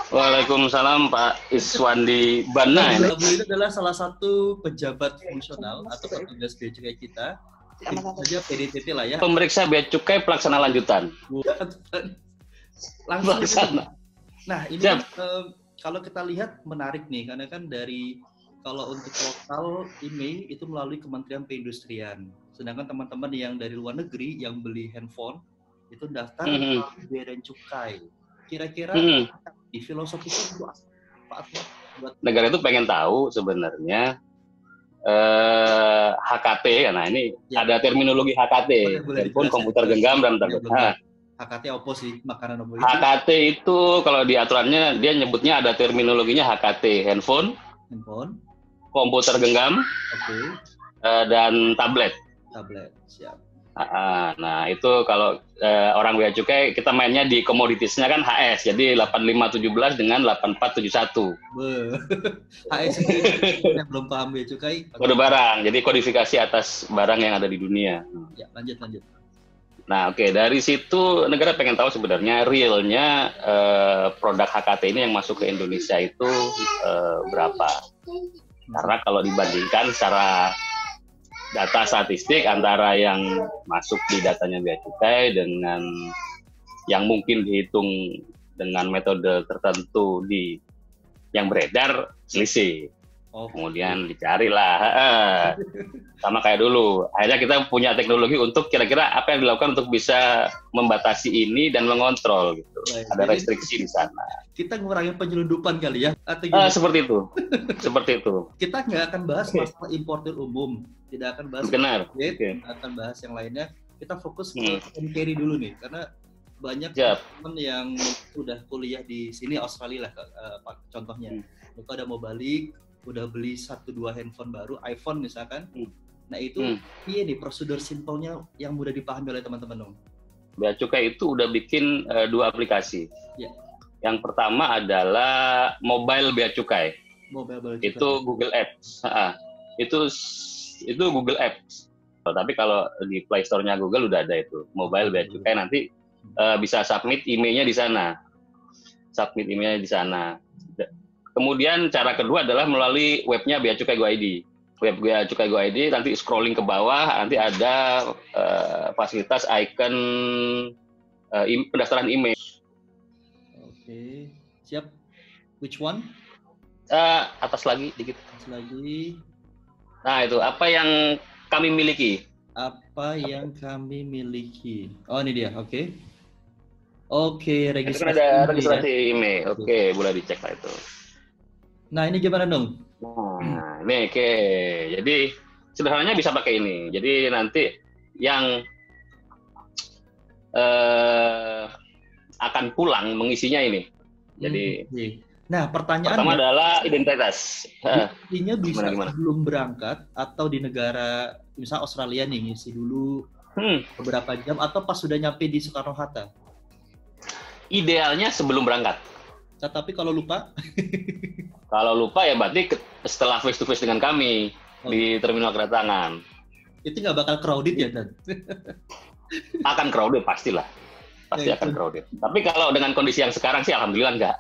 Waalaikumsalam Pak Iswandi Bana ini. Beliau itu adalah salah satu pejabat fungsional atau petugas bea cukai kita. Itu saja PDTT lah ya. Pemeriksa bea cukai pelaksana lanjutan. Langsung Pelaksana. Nah, ini kan, kalau kita lihat menarik nih, karena kan kalau untuk lokal IMEI itu melalui Kementerian Perindustrian. Sedangkan teman-teman yang dari luar negeri yang beli handphone itu daftar melalui bea dan cukai. Kira-kira di filosofisnya itu apa? Negara itu pengen tahu sebenarnya HKT, nah ini ya, ada terminologi HKT, handphone, komputer genggam dan tablet. HKT apa sih, makanan apa itu? HKT itu kalau di aturannya dia nyebutnya ada terminologinya HKT, handphone, komputer genggam, dan tablet. Tablet, siap. Nah itu kalau orang bea cukai kita mainnya di komoditisnya kan HS, jadi 8517 dengan 8471. HS itu yang belum paham bea cukai. Kode barang, jadi kodifikasi atas barang yang ada di dunia. Ya, lanjut. Nah, dari situ negara pengen tahu sebenarnya realnya produk HKT ini yang masuk ke Indonesia itu berapa. Karena kalau dibandingkan secara data statistik antara yang masuk di datanya bea cukai dengan yang mungkin dihitung dengan metode tertentu yang beredar selisih. Kemudian dicarilah sama kayak dulu. Akhirnya kita punya teknologi untuk kira-kira apa yang dilakukan untuk bisa membatasi ini dan mengontrol gitu. Ada restriksi di sana. Kita ngurangin penyelundupan kali ya? Atau seperti itu. Seperti itu. Kita nggak akan bahas masalah importer umum, tidak akan bahas tidak akan bahas yang lainnya. Kita fokus ke carry dulu nih, karena banyak teman yang udah kuliah di sini, Australia lah contohnya. Mereka udah mau balik, udah beli 1-2 handphone baru, iPhone misalkan. Nah itu iya nih prosedur simpelnya yang mudah dipahami oleh teman-teman dong. Bea cukai itu udah bikin 2 aplikasi. Ya. Yang pertama adalah mobile bea cukai. Itu Google Apps. Itu Google Apps. Tapi kalau di Play Store-nya Google udah ada itu mobile bea cukai, nanti bisa submit emailnya di sana. Kemudian cara kedua adalah melalui webnya Bea Cukai Go ID. Web Bea Cukai Go ID, nanti scrolling ke bawah, nanti ada fasilitas icon pendaftaran email. Oke, siap. Which one? Atas lagi, dikit. Atas lagi. Nah itu, apa yang kami miliki? Apa yang kami miliki? Oh ini dia, oke. Oke, registrasi. Ada registrasi email. Oke, boleh dicek lah itu. Nah, ini gimana dong? Nah, ini jadi sederhananya bisa pakai ini. Jadi nanti yang akan pulang mengisinya ini. Jadi nah, pertanyaan pertama adalah identitas. Intinya bisa sebelum berangkat atau di negara misal Australia nih ngisi dulu beberapa jam atau pas sudah nyampe di Soekarno-Hatta? Idealnya sebelum berangkat. Tapi kalau lupa? Kalau lupa ya berarti setelah face to face dengan kami di terminal kedatangan. Itu nggak bakal crowded ya, Dan? Akan crowded pastilah. Pasti akan crowded. Tapi kalau dengan kondisi yang sekarang sih alhamdulillah enggak.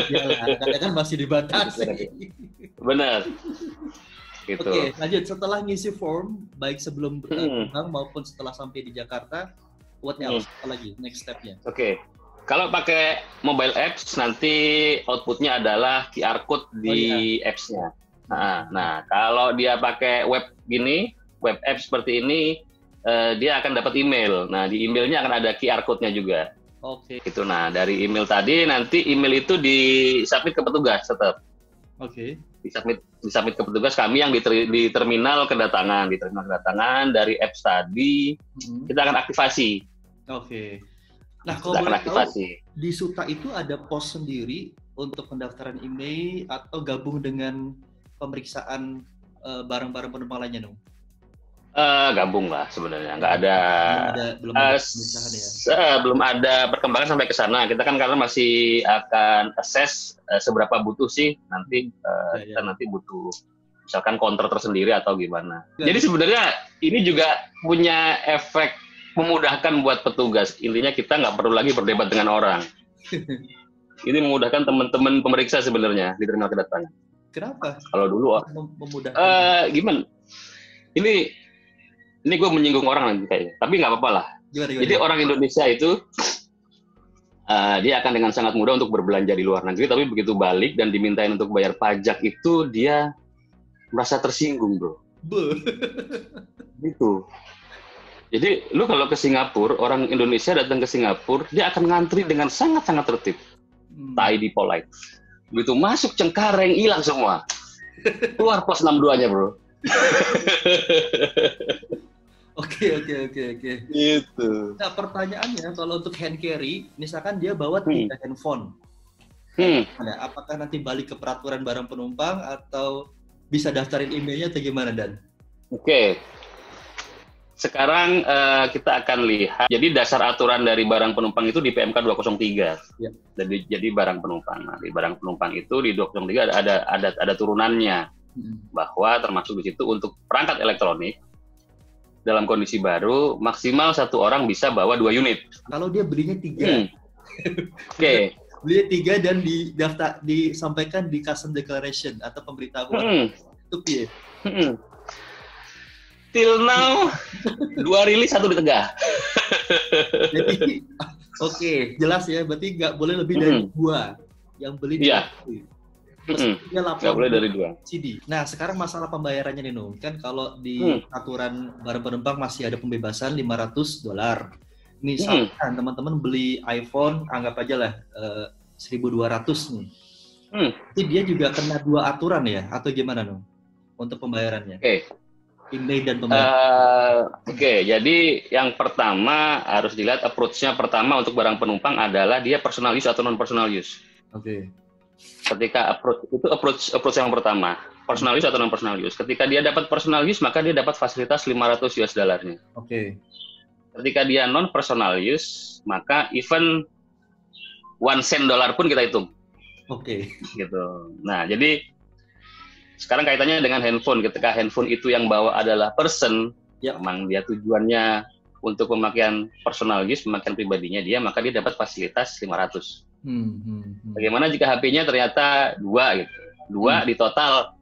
Iyalah, kadang kan masih dibatasi. Benar. Gitu. Oke, lanjut. Setelah ngisi form, baik sebelum terbang maupun setelah sampai di Jakarta, what else? Apa lagi next step-nya? Oke. Kalau pakai mobile apps, nanti outputnya adalah QR code di apps-nya. Nah, kalau dia pakai web gini, web app seperti ini, dia akan dapat email. Nah, di emailnya akan ada QR code-nya juga. Oke. Gitu. Nah, dari email tadi, nanti email itu disubmit ke petugas tetap. Oke. Disubmit ke petugas kami yang di terminal kedatangan. Di terminal kedatangan, dari apps tadi, kita akan aktivasi. Oke. Nah, kalau boleh tahu, di Suta itu ada pos sendiri untuk pendaftaran email atau gabung dengan pemeriksaan barang-barang penumpang lainnya dong? Gabung lah sebenarnya, nggak ada belum ada perkembangan sampai ke sana. Kita kan karena masih akan assess seberapa butuh sih nanti kita nanti butuh misalkan counter tersendiri atau gimana. Jadi sebenarnya ini juga punya efek memudahkan buat petugas. Intinya kita nggak perlu lagi berdebat dengan orang. Ini memudahkan teman-teman pemeriksa sebenarnya di terminal kedatangan. Kenapa? Kalau dulu memudahkan. Gimana? Ini gue menyinggung orang nanti kayaknya, tapi nggak apa-apa lah. Gimana? Jadi orang Indonesia itu dia akan dengan sangat mudah untuk berbelanja di luar negeri, tapi begitu balik dan dimintain untuk bayar pajak itu dia merasa tersinggung, bro. Gitu. Jadi lu kalau ke Singapura, orang Indonesia datang ke Singapura, dia akan ngantri dengan sangat-sangat tertib, tidy, polite. Begitu masuk Cengkareng hilang semua, keluar plus 62-nya, bro. Oke. Gitu. Nah, pertanyaannya kalau untuk hand carry, misalkan dia bawa 3 handphone, apakah nanti balik ke peraturan barang penumpang atau bisa daftarin emailnya atau gimana, Dan? Oke. Sekarang kita akan lihat. Jadi dasar aturan dari barang penumpang itu di PMK 203. Ya. Jadi barang penumpang. Nah, di barang penumpang itu di 203 ada turunannya. Bahwa termasuk di situ untuk perangkat elektronik dalam kondisi baru maksimal 1 orang bisa bawa 2 unit. Kalau dia belinya 3. Oke. Belinya 3 dan disampaikan di custom declaration atau pemberitahuan. Itu piye? Till now 2 rilis 1 ditegah. Jadi jelas ya, berarti nggak boleh lebih dari 2 yang beli. Iya. Dia nggak boleh dari 2 CD. Nah, sekarang masalah pembayarannya nih, Nung. Kan kalau di aturan barang penumpang masih ada pembebasan $500. Misalkan teman-teman beli iPhone, anggap aja lah 1.200 nih. Jadi dia juga kena 2 aturan ya? Atau gimana, Nung? Untuk pembayarannya? Email dan pembayaran. Jadi yang pertama harus dilihat approach-nya pertama untuk barang penumpang adalah dia personal use atau non personal use. Ketika approach yang pertama, personal use atau non personal use. Ketika dia dapat personal use, maka dia dapat fasilitas $500. Ketika dia non personal use, maka even $0.01 pun kita hitung. Gitu. Nah, jadi sekarang kaitannya dengan handphone. Ketika handphone itu yang bawa adalah person, memang dia tujuannya untuk pemakaian personal use, pemakaian pribadinya dia, maka dia dapat fasilitas 500. Bagaimana jika HP-nya ternyata 2 gitu. 2 di total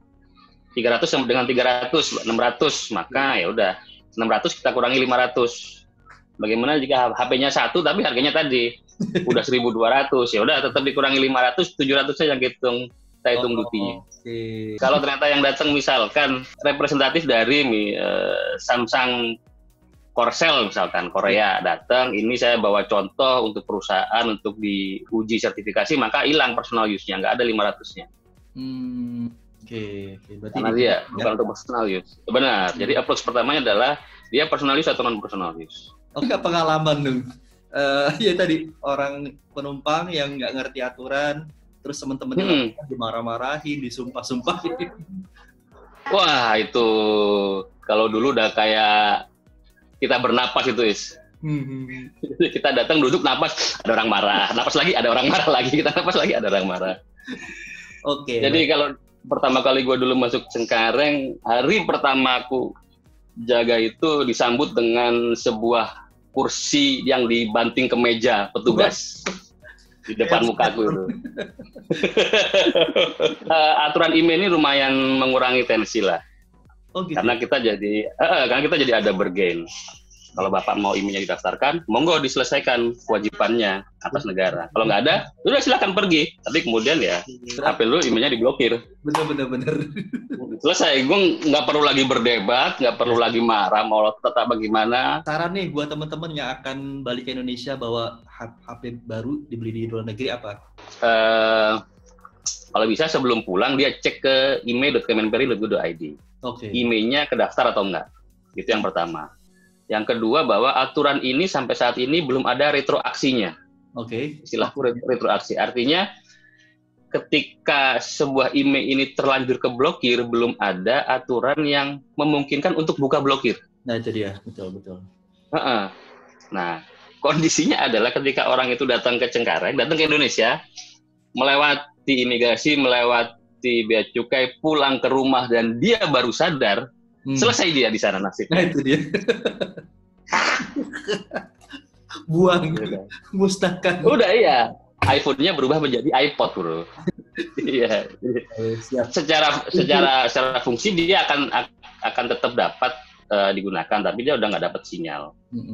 300 dengan 300 600, maka ya udah 600 kita kurangi 500. Bagaimana jika HP-nya 1 tapi harganya tadi udah 1.200, ya udah tetap dikurangi 500, 700 saja yang kita hitung dutinya. Kalau ternyata yang datang misalkan representatif dari Samsung Korsel misalkan, Korea datang, ini saya bawa contoh untuk perusahaan untuk diuji sertifikasi, maka hilang personal use-nya, nggak ada 500-nya. Karena dia bukan untuk personal use. Benar, jadi approach pertamanya adalah dia personal use atau non-personal use. Pengalaman dong. Ya tadi, orang penumpang yang nggak ngerti aturan, terus teman-temannya dimarah-marahin, disumpah-sumpahin. Wah, itu kalau dulu udah kayak kita bernapas itu, Kita datang duduk napas, ada orang marah, napas lagi ada orang marah lagi, kita napas lagi ada orang marah. Jadi kalau pertama kali gue dulu masuk Cengkareng, hari pertama aku jaga itu disambut dengan sebuah kursi yang dibanting ke meja petugas di depan mukaku itu. Aturan email ini lumayan mengurangi tensi lah. Karena kita jadi ada bergain. Kalau Bapak mau emailnya didaftarkan, monggo diselesaikan kewajibannya atas negara. Kalau nggak ada, udah silakan pergi. Tapi kemudian ya, HP lu emailnya diblokir. Bener. Selesai. Gue nggak perlu lagi berdebat, nggak perlu lagi marah, mau tetap bagaimana. Saran nih buat teman-teman yang akan balik ke Indonesia bawa HP baru dibeli di luar negeri apa? Kalau bisa sebelum pulang dia cek ke email.kemenperi.go.id. Emailnya kedaftar atau enggak. Itu yang pertama. Yang kedua, bahwa aturan ini sampai saat ini belum ada retroaksinya. Istilahku retroaksi. Artinya ketika sebuah email ini terlanjur keblokir, belum ada aturan yang memungkinkan untuk buka blokir. Nah, itu dia. Betul. Nah, kondisinya adalah ketika orang itu datang ke Cengkareng, datang ke Indonesia, melewati imigrasi, melewati bea cukai, pulang ke rumah, dan dia baru sadar, selesai dia di sana nasibnya. Nah, itu dia. Buang, musnahkan. Udah, iya. iPhone-nya berubah menjadi iPod, bro. Iya. Secara fungsi dia akan tetap dapat digunakan, tapi dia udah nggak dapat sinyal.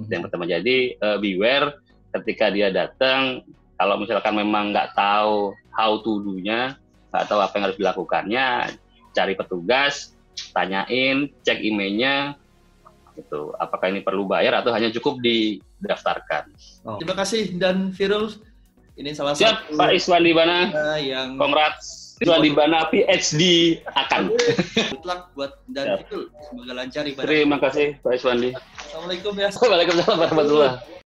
Yang pertama, jadi beware ketika dia datang. Kalau misalkan memang nggak tahu how to do-nya, nggak tahu apa yang harus dilakukannya, cari petugas, tanyain, cek emailnya, gitu. Apakah ini perlu bayar atau hanya cukup didaftarkan. Terima kasih dan Virul. Ini salah satu Pak Iswandibana yang congrats. Iswandibana PhD akan. Good luck buat dan Virul. Semoga lancar ibadah. Terima kasih Pak Iswandi. Assalamualaikum ya. Waalaikumsalam warahmatullahi wabarakatuh.